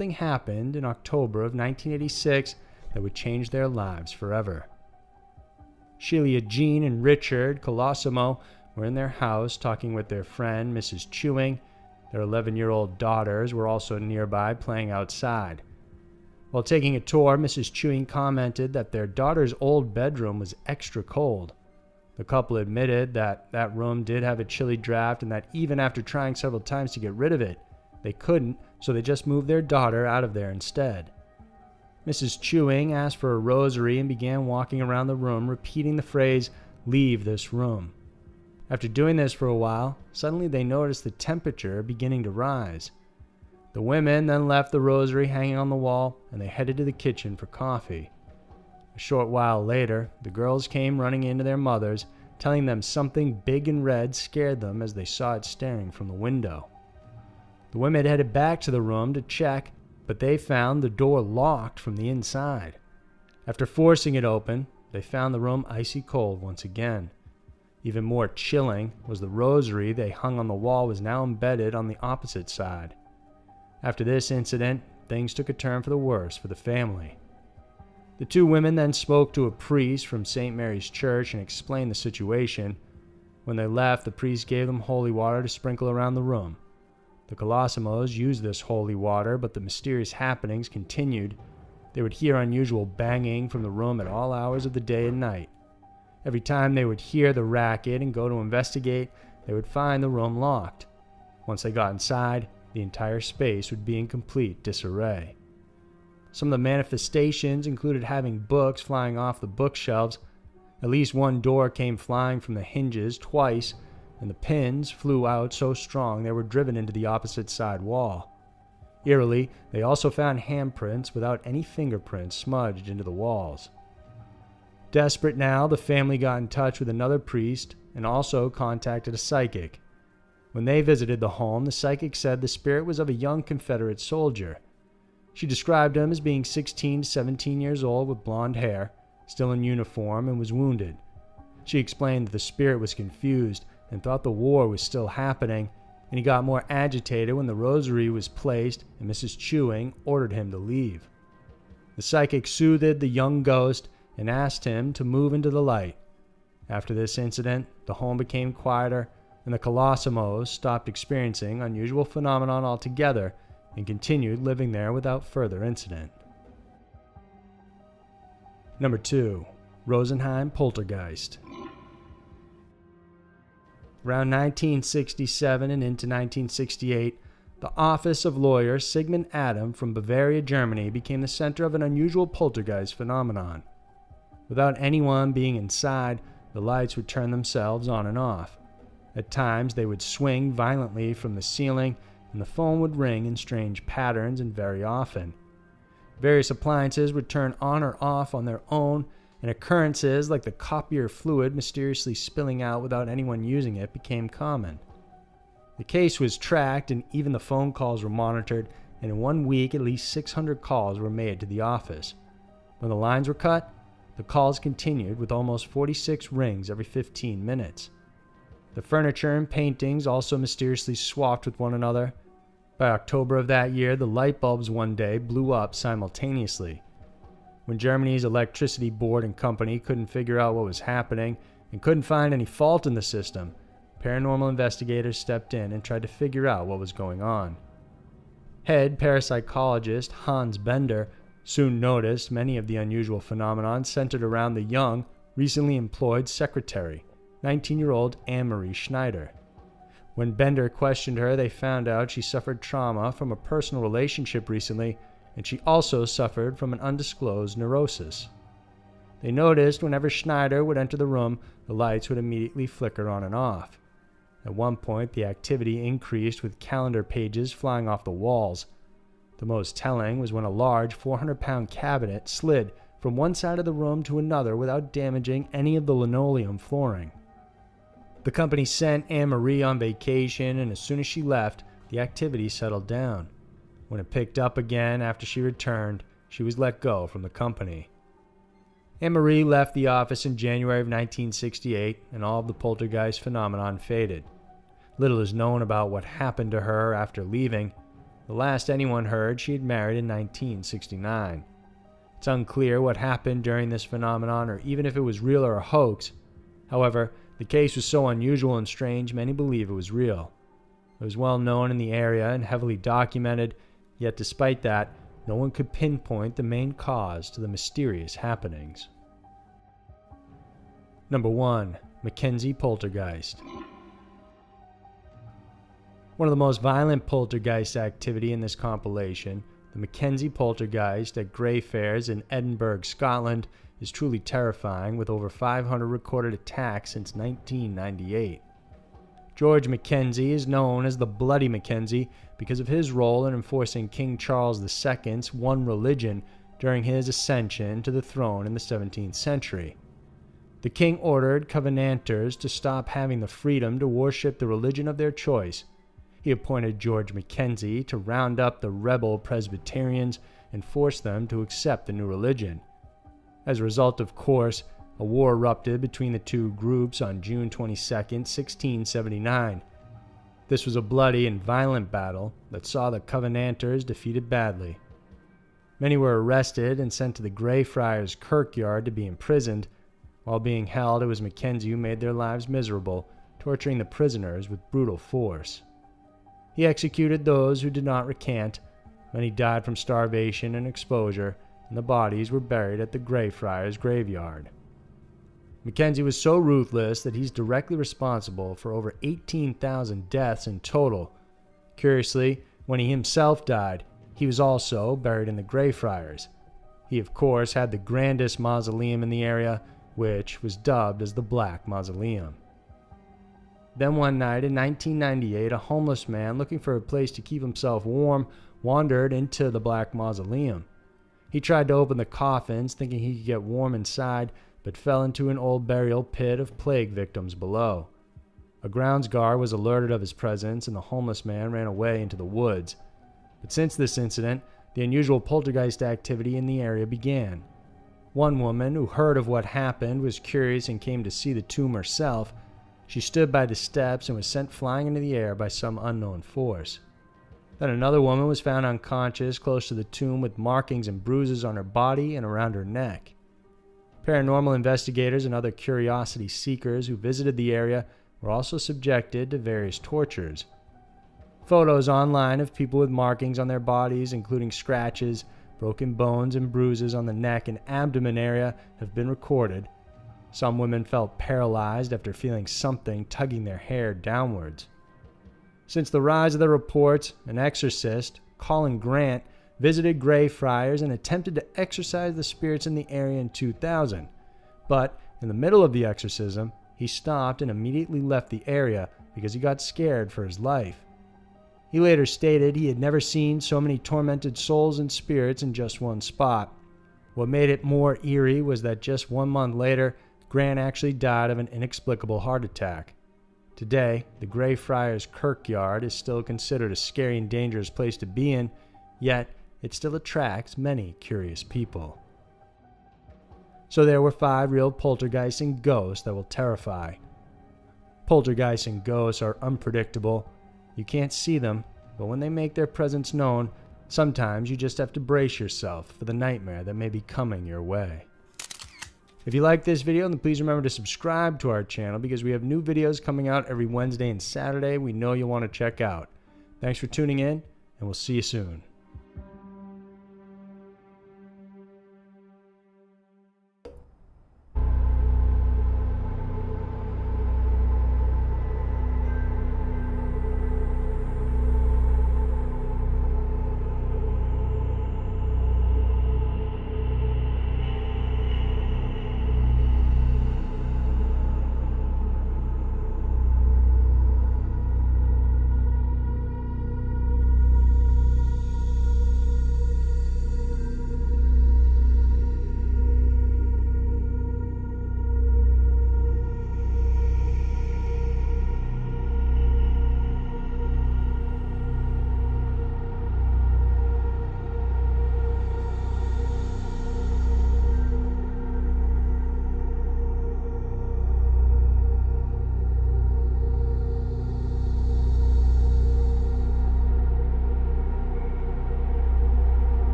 something happened in October of 1986 that would change their lives forever. Sheila, Jean, and Richard Colosimo were in their house talking with their friend, Mrs. Chewing. Their 11-year-old daughters were also nearby playing outside. While taking a tour, Mrs. Chewing commented that their daughter's old bedroom was extra cold. The couple admitted that that room did have a chilly draft and that even after trying several times to get rid of it, they couldn't, so they just moved their daughter out of there instead. Mrs. Chewing asked for a rosary and began walking around the room, repeating the phrase, "Leave this room." After doing this for a while, suddenly they noticed the temperature beginning to rise. The women then left the rosary hanging on the wall and they headed to the kitchen for coffee. A short while later, the girls came running into their mothers, telling them something big and red scared them as they saw it staring from the window. The women headed back to the room to check, but they found the door locked from the inside. After forcing it open, they found the room icy cold once again. Even more chilling was the rosary they hung on the wall was now embedded on the opposite side. After this incident, things took a turn for the worse for the family. The two women then spoke to a priest from St. Mary's Church and explained the situation. When they left, the priest gave them holy water to sprinkle around the room. The Colosimos used this holy water, but the mysterious happenings continued. They would hear unusual banging from the room at all hours of the day and night. Every time they would hear the racket and go to investigate, they would find the room locked. Once they got inside, the entire space would be in complete disarray. Some of the manifestations included having books flying off the bookshelves. At least one door came flying from the hinges twice, and the pins flew out so strong they were driven into the opposite side wall. Eerily, they also found handprints without any fingerprints smudged into the walls. Desperate now, the family got in touch with another priest and also contacted a psychic. When they visited the home, the psychic said the spirit was of a young Confederate soldier. She described him as being 16 to 17 years old with blonde hair, still in uniform, and was wounded. She explained that the spirit was confused and thought the war was still happening, and he got more agitated when the rosary was placed and Mrs. Chewing ordered him to leave. The psychic soothed the young ghost and asked him to move into the light. After this incident, the home became quieter, and the Colosimos stopped experiencing unusual phenomenon altogether and continued living there without further incident. Number 2. Rosenheim Poltergeist. Around 1967 and into 1968, the office of lawyer Sigmund Adam from Bavaria, Germany became the center of an unusual poltergeist phenomenon. Without anyone being inside, the lights would turn themselves on and off. At times, they would swing violently from the ceiling, and the phone would ring in strange patterns and very often. Various appliances would turn on or off on their own, and occurrences like the copier fluid mysteriously spilling out without anyone using it became common. The case was tracked, and even the phone calls were monitored, and in 1 week at least 600 calls were made to the office. When the lines were cut, the calls continued with almost 46 rings every 15 minutes. The furniture and paintings also mysteriously swapped with one another. By October of that year, the light bulbs one day blew up simultaneously. When Germany's electricity board and company couldn't figure out what was happening and couldn't find any fault in the system, paranormal investigators stepped in and tried to figure out what was going on. Head parapsychologist Hans Bender soon noticed many of the unusual phenomenon centered around the young, recently employed secretary, 19-year-old Anne-Marie Schneider. When Bender questioned her, they found out she suffered trauma from a personal relationship recently, and she also suffered from an undisclosed neurosis. They noticed whenever Schneider would enter the room, the lights would immediately flicker on and off. At one point, the activity increased with calendar pages flying off the walls. The most telling was when a large 400-pound cabinet slid from one side of the room to another without damaging any of the linoleum flooring. The company sent Anne-Marie on vacation, and as soon as she left, the activity settled down. When it picked up again after she returned, she was let go from the company. Anne-Marie left the office in January of 1968, and all of the poltergeist phenomenon faded. Little is known about what happened to her after leaving. The last anyone heard, she had married in 1969. It's unclear what happened during this phenomenon or even if it was real or a hoax. However, the case was so unusual and strange, many believe it was real. It was well known in the area and heavily documented, yet despite that, no one could pinpoint the main cause to the mysterious happenings. Number 1. Mackenzie Poltergeist. One of the most violent poltergeist activity in this compilation, the Mackenzie Poltergeist at Greyfriars in Edinburgh, Scotland, is truly terrifying, with over 500 recorded attacks since 1998. George Mackenzie is known as the Bloody Mackenzie because of his role in enforcing King Charles II's one religion during his ascension to the throne in the 17th century. The king ordered Covenanters to stop having the freedom to worship the religion of their choice. He appointed George Mackenzie to round up the rebel Presbyterians and force them to accept the new religion. As a result, of course, a war erupted between the two groups on June 22, 1679. This was a bloody and violent battle that saw the Covenanters defeated badly. Many were arrested and sent to the Greyfriars Kirkyard to be imprisoned. While being held, it was Mackenzie who made their lives miserable, torturing the prisoners with brutal force. He executed those who did not recant. Many died from starvation and exposure, and the bodies were buried at the Greyfriars graveyard. Mackenzie was so ruthless that he's directly responsible for over 18,000 deaths in total. Curiously, when he himself died, he was also buried in the Greyfriars. He, of course, had the grandest mausoleum in the area, which was dubbed as the Black Mausoleum. Then one night in 1998, a homeless man looking for a place to keep himself warm wandered into the Black Mausoleum. He tried to open the coffins, thinking he could get warm inside, but fell into an old burial pit of plague victims below. A grounds guard was alerted of his presence, and the homeless man ran away into the woods. But since this incident, the unusual poltergeist activity in the area began. One woman who heard of what happened was curious and came to see the tomb herself. She stood by the steps and was sent flying into the air by some unknown force. Then another woman was found unconscious close to the tomb with markings and bruises on her body and around her neck. Paranormal investigators and other curiosity seekers who visited the area were also subjected to various tortures. Photos online of people with markings on their bodies, including scratches, broken bones, and bruises on the neck and abdomen area, have been recorded. Some women felt paralyzed after feeling something tugging their hair downwards. Since the rise of the reports, an exorcist, Colin Grant, visited Greyfriars and attempted to exorcise the spirits in the area in 2000. But in the middle of the exorcism, he stopped and immediately left the area because he got scared for his life. He later stated he had never seen so many tormented souls and spirits in just one spot. What made it more eerie was that just 1 month later, Grant actually died of an inexplicable heart attack. Today, the Greyfriars Kirkyard is still considered a scary and dangerous place to be in, yet it still attracts many curious people. So there were 5 real poltergeists and ghosts that will terrify. Poltergeists and ghosts are unpredictable. You can't see them, but when they make their presence known, sometimes you just have to brace yourself for the nightmare that may be coming your way. If you like this video, then please remember to subscribe to our channel because we have new videos coming out every Wednesday and Saturday we know you'll want to check out. Thanks for tuning in, and we'll see you soon.